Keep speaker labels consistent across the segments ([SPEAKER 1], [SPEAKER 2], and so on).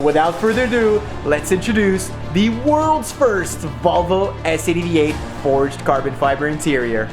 [SPEAKER 1] Without further ado, let's introduce the world's first Volvo S80 V8 forged carbon fiber interior.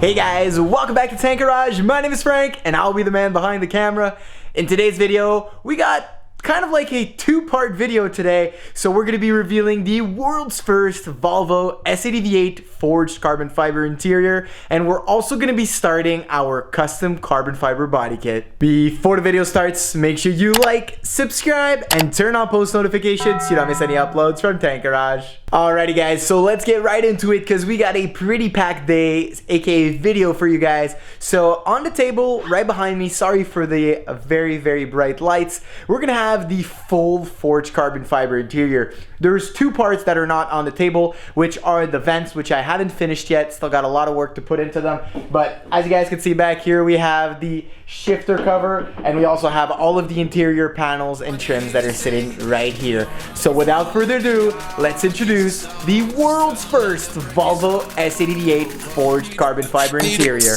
[SPEAKER 1] Hey guys, welcome back to Tank Garage. My name is Frank and I'll be the man behind the camera. In today's video, we got kind of like a two-part video today. So we're going to be revealing the world's first Volvo S80 V8 forged carbon fiber interior, and we're also going to be starting our custom carbon fiber body kit. Before the video starts, make sure you like, subscribe, and turn on post notifications so you don't miss any uploads from Tank Garage. Alrighty guys, so let's get right into it because we got a pretty packed day, aka video for you guys. So on the table right behind me, sorry for the very bright lights, we're gonna have the full forged carbon fiber interior. There's two parts that are not on the table, which are the vents, which I haven't finished yet. Still got a lot of work to put into them. But as you guys can see back here, we have the shifter cover, and we also have all of the interior panels and trims that are sitting right here. So without further ado, let's introduce the world's first Volvo S80 V8 forged carbon fiber interior.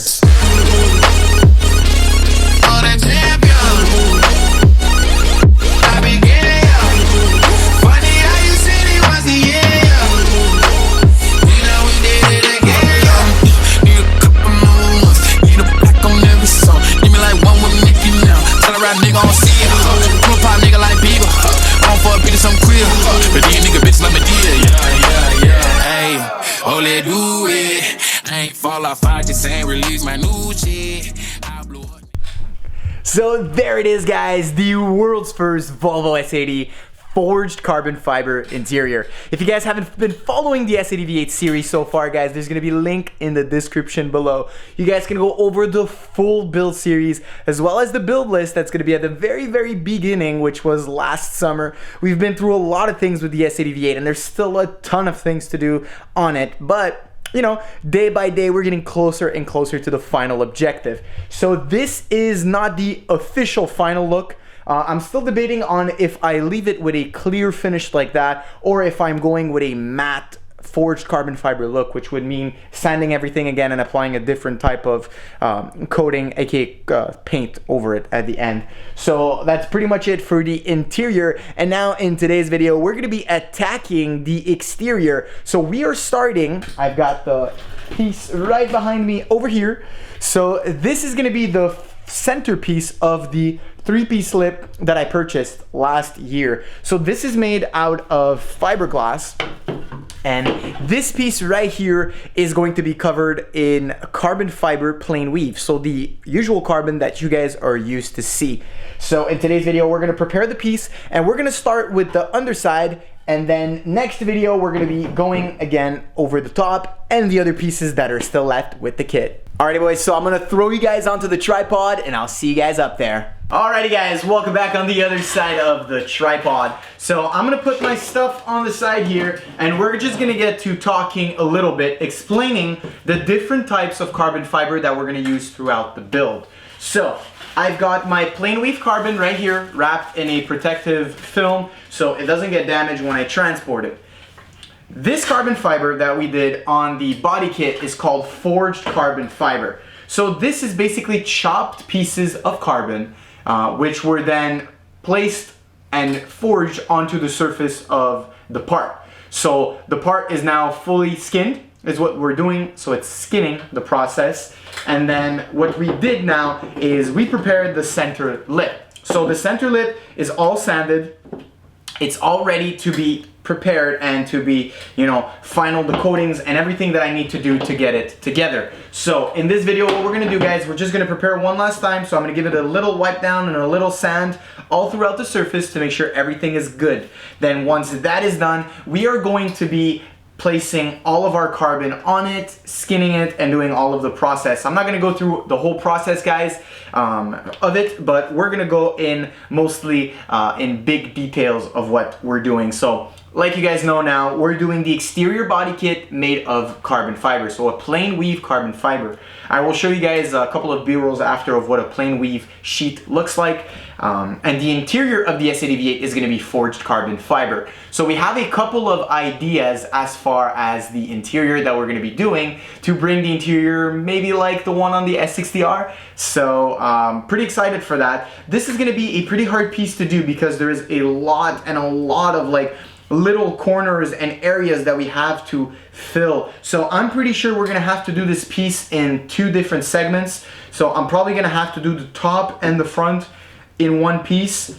[SPEAKER 1] So there it is guys, the world's first Volvo S80 forged carbon fiber interior. If you guys haven't been following the S80 V8 series so far guys, there's going to be a link in the description below. You guys can go over the full build series as well as the build list that's going to be at the very beginning, which was last summer. We've been through a lot of things with the S80 V8 and there's still a ton of things to do on it, but you know, day by day we're getting closer and closer to the final objective. So this is not the official final look. I'm still debating on if I leave it with a clear finish like that or if I'm going with a matte forged carbon fiber look, which would mean sanding everything again and applying a different type of coating, aka paint over it at the end. So that's pretty much it for the interior. And now in today's video, we're gonna be attacking the exterior. So we are starting, I've got the piece right behind me over here. So this is gonna be the centerpiece of the three-piece lip that I purchased last year. So this is made out of fiberglass. And this piece right here is going to be covered in carbon fiber plain weave. So the usual carbon that you guys are used to see. So in today's video, we're gonna prepare the piece and we're gonna start with the underside. And then next video, we're gonna be going again over the top and the other pieces that are still left with the kit. Alrighty boys, so I'm gonna throw you guys onto the tripod and I'll see you guys up there. Alrighty guys, welcome back on the other side of the tripod. So I'm gonna put my stuff on the side here and we're just gonna get to talking a little bit, explaining the different types of carbon fiber that we're gonna use throughout the build. So I've got my plain weave carbon right here wrapped in a protective film so it doesn't get damaged when I transport it. This carbon fiber that we did on the body kit is called forged carbon fiber. So this is basically chopped pieces of carbon which were then placed and forged onto the surface of the part. So the part is now fully skinned is what we're doing. So it's skinning the process. And then what we did now is we prepared the center lip. So the center lip is all sanded. It's all ready to be prepared and to be, you know, final the coatings and everything that I need to do to get it together. So in this video, what we're gonna do guys, we're just gonna prepare one last time. So I'm gonna give it a little wipe down and a little sand all throughout the surface to make sure everything is good. Then once that is done, we are going to be placing all of our carbon on it, skinning it, and doing all of the process. I'm not gonna go through the whole process, guys, of it, but we're gonna go in mostly in big details of what we're doing. So like you guys know now, we're doing the exterior body kit made of carbon fiber, so a plain weave carbon fiber. I will show you guys a couple of B-rolls after of what a plain weave sheet looks like. And the interior of the S80 V8 is going to be forged carbon fiber. So we have a couple of ideas as far far as the interior that we're going to be doing to bring the interior maybe like the one on the S60R. So pretty excited for that. This is going to be a pretty hard piece to do because there is a lot of like little corners and areas that we have to fill. So I'm pretty sure we're gonna have to do this piece in 2 different segments. So I'm probably gonna have to do the top and the front in one piece,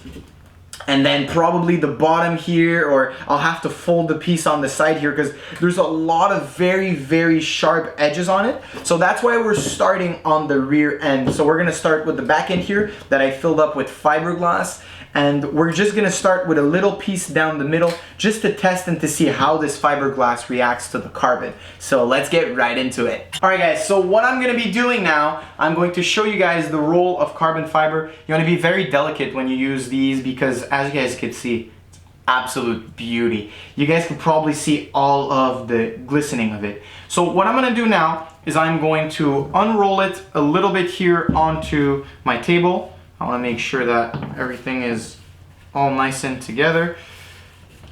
[SPEAKER 1] and then probably the bottom here, or I'll have to fold the piece on the side here because there's a lot of very sharp edges on it. So that's why we're starting on the rear end. So we're gonna start with the back end here that I filled up with fiberglass. And we're just gonna start with a little piece down the middle just to test and to see how this fiberglass reacts to the carbon. So let's get right into it. All right guys, so what I'm gonna be doing now, I'm going to show you guys the role of carbon fiber. You wanna be very delicate when you use these because as you guys can see, it's absolute beauty. You guys can probably see all of the glistening of it. So what I'm gonna do now is I'm going to unroll it a little bit here onto my table. I want to make sure that everything is all nice and together.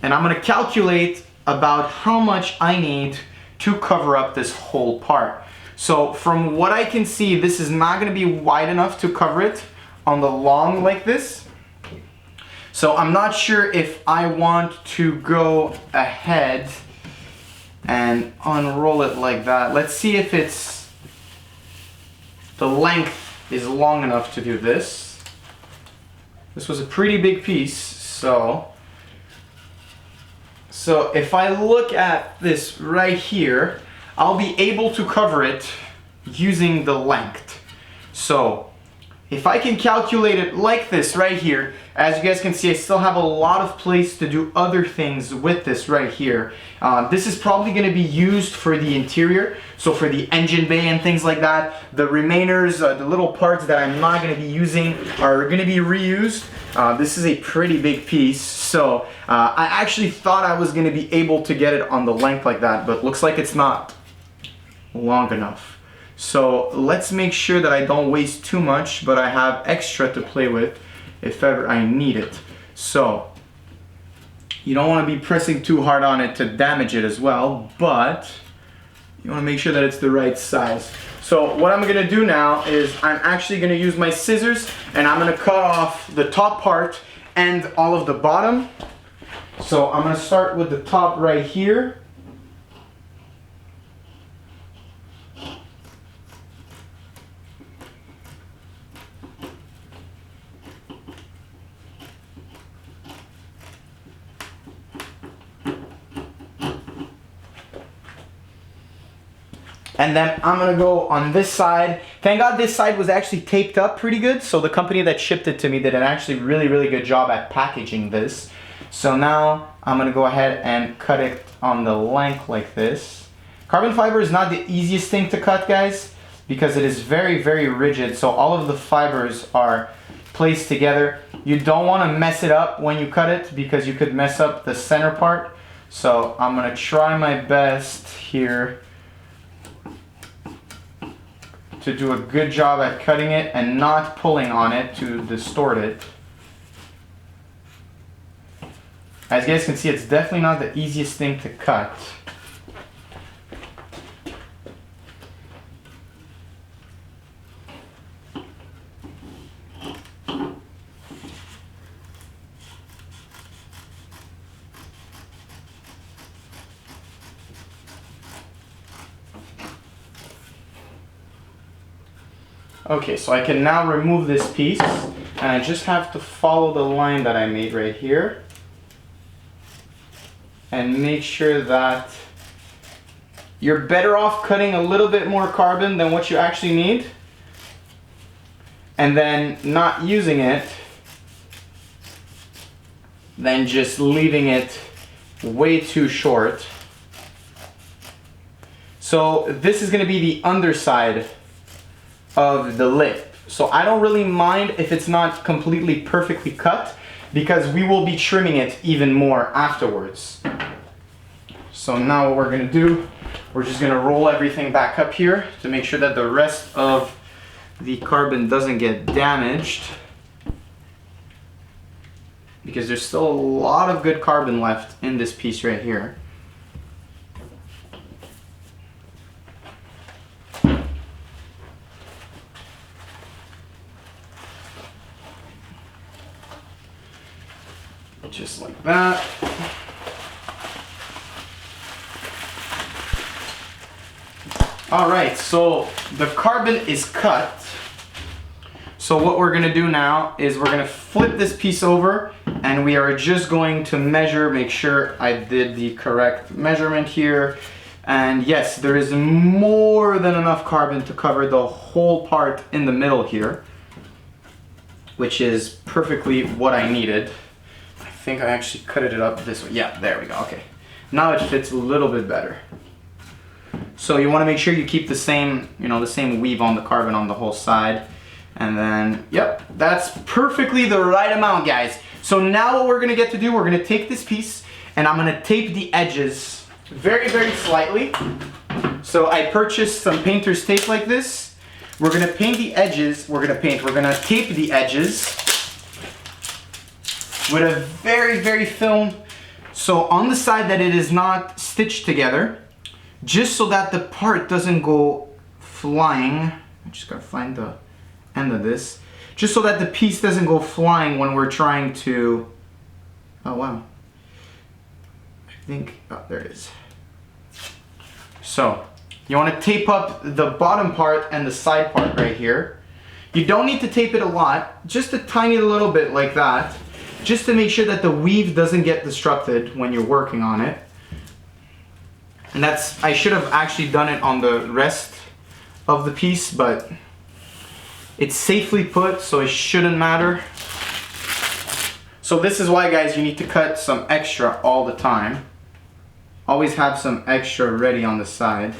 [SPEAKER 1] And I'm going to calculate about how much I need to cover up this whole part. So from what I can see, this is not going to be wide enough to cover it on the long like this. So I'm not sure if I want to go ahead and unroll it like that. Let's see if it's the length is long enough to do this. This was a pretty big piece, so if I look at this right here, I'll be able to cover it using the length. So if I can calculate it like this right here, as you guys can see, I still have a lot of place to do other things with this right here. This is probably going to be used for the interior, so for the engine bay and things like that. The remainers, the little parts that I'm not going to be using are going to be reused. This is a pretty big piece, so I actually thought I was going to be able to get it on the length like that, but looks like it's not long enough. So let's make sure that I don't waste too much, but I have extra to play with if ever I need it. So you don't want to be pressing too hard on it to damage it as well, but you want to make sure that it's the right size. So what I'm going to do now is I'm actually going to use my scissors and I'm going to cut off the top part and all of the bottom. So I'm going to start with the top right here. And then I'm gonna go on this side. Thank God this side was actually taped up pretty good. So the company that shipped it to me did an actually really good job at packaging this. So now I'm gonna go ahead and cut it on the length like this. Carbon fiber is not the easiest thing to cut, guys, because it is very rigid. So all of the fibers are placed together. You don't wanna mess it up when you cut it because you could mess up the center part. So I'm gonna try my best here to do a good job at cutting it and not pulling on it to distort it. As you guys can see, it's definitely not the easiest thing to cut. Okay, so I can now remove this piece and I just have to follow the line that I made right here and make sure that you're better off cutting a little bit more carbon than what you actually need and then not using it than just leaving it way too short. So this is going to be the underside of the lip. So I don't really mind if it's not completely perfectly cut because we will be trimming it even more afterwards. So now what we're gonna do, we're just gonna roll everything back up here to make sure that the rest of the carbon doesn't get damaged, because there's still a lot of good carbon left in this piece right here.
[SPEAKER 2] Just like that. Alright, so the carbon is cut. So what we're gonna do now is we're gonna flip this piece over and we are just going to measure, make sure I did the correct measurement here. And yes, there is more than enough carbon to cover the whole part in the middle here, which is perfectly what I needed. I think I actually cut it up this way. Yeah, there we go, okay. Now it fits a little bit better. So you wanna make sure you keep the same, the same weave on the carbon on the whole side. And then, yep, that's perfectly the right amount, guys. So now what we're gonna get to do, we're gonna take this piece and I'm gonna tape the edges very, very slightly. So I purchased some painter's tape like this. We're gonna paint the edges, we're gonna tape the edges with a very, very film. So on the side that it is not stitched together, just so that the part doesn't go flying. I just gotta find the end of this, just so that the piece doesn't go flying when we're trying to, oh wow, I think, oh, there it is. So you want to tape up the bottom part and the side part right here. You don't need to tape it a lot, just a tiny little bit like that, just to make sure that the weave doesn't get disrupted when you're working on it. And that's, I should have actually done it on the rest of the piece, but it's safely put, so it shouldn't matter. So this is why, guys, you need to cut some extra all the time. Always have some extra ready on the side.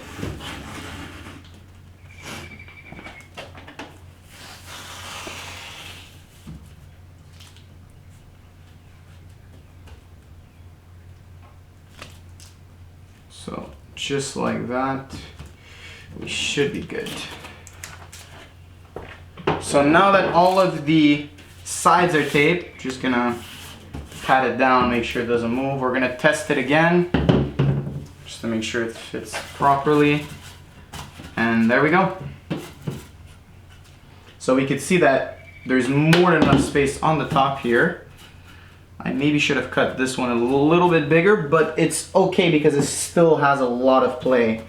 [SPEAKER 2] So just like that, we should be good. So now that all of the sides are taped, just gonna pat it down, make sure it doesn't move. We're gonna test it again, just to make sure it fits properly. And there we go. So we can see that there's more than enough space on the top here. I maybe should have cut this one a little bit bigger, but it's okay because it still has a lot of play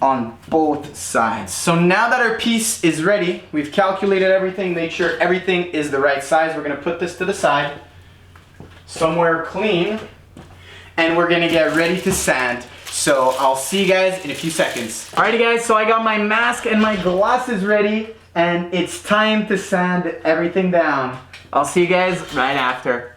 [SPEAKER 2] on both sides. So now that our piece is ready, we've calculated everything, made sure everything is the right size. We're gonna put this to the side, somewhere clean, and we're gonna get ready to sand. So I'll see you guys in a few seconds. Alrighty guys, so I got my mask and my glasses ready, and it's time to sand everything down. I'll see you guys right after.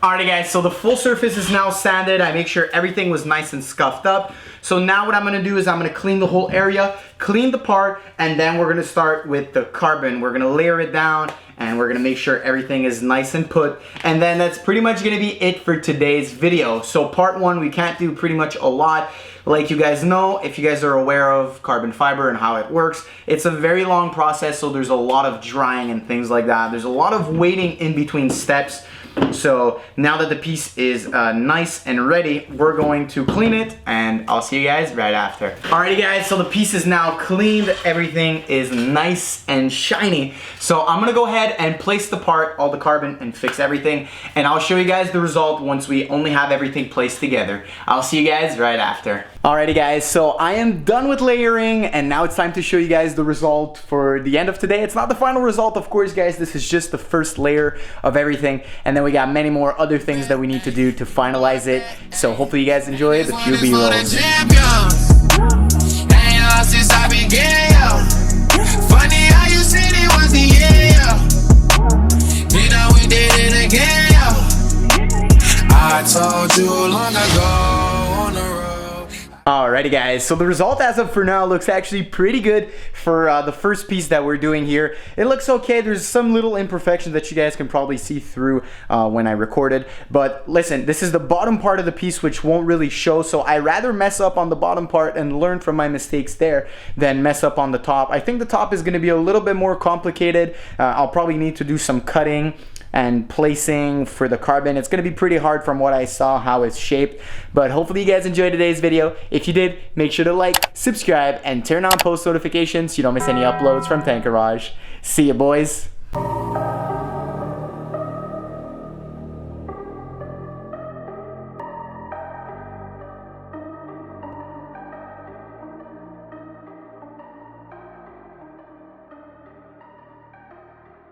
[SPEAKER 2] Alrighty guys, so the full surface is now sanded. I make sure everything was nice and scuffed up. So now what I'm gonna do is I'm gonna clean the whole area, clean the part, and then we're gonna start with the carbon. We're gonna layer it down and we're gonna make sure everything is nice and put. And then that's pretty much gonna be it for today's video. So part one, we can't do pretty much a lot. Like you guys know, if you guys are aware of carbon fiber and how it works, it's a very long process, so there's a lot of drying and things like that. There's a lot of waiting in between steps. So now that the piece is nice and ready, we're going to clean it and I'll see you guys right after. Alrighty guys, so the piece is now cleaned. Everything is nice and shiny. So I'm gonna go ahead and place the part, all the carbon, and fix everything. And I'll show you guys the result once we only have everything placed together. I'll see you guys right after. Alrighty guys, so I am done with layering and now it's time to show you guys the result for the end of today. It's not the final result, of course guys, this is just the first layer of everything, and then we got many more other things that we need to do to finalize it. So hopefully you guys enjoy the few B-rolls. Funny how you said it was the year. You know we did it again. I told you long ago on the road.
[SPEAKER 1] Alrighty guys, so the result as of for now looks actually pretty good for the first piece that we're doing here. It looks okay. There's some little imperfections that you guys can probably see through when I recorded. But listen, this is the bottom part of the piece which won't really show, so I rather mess up on the bottom part and learn from my mistakes there than mess up on the top. I think the top is going to be a little bit more complicated. I'll probably need to do some cutting and placing for the carbon. It's gonna be pretty hard from what I saw how it's shaped, but hopefully you guys enjoyed today's video. If you did, make sure to like, subscribe, and turn on post notifications so you don't miss any uploads from Tank Garage. See ya, boys.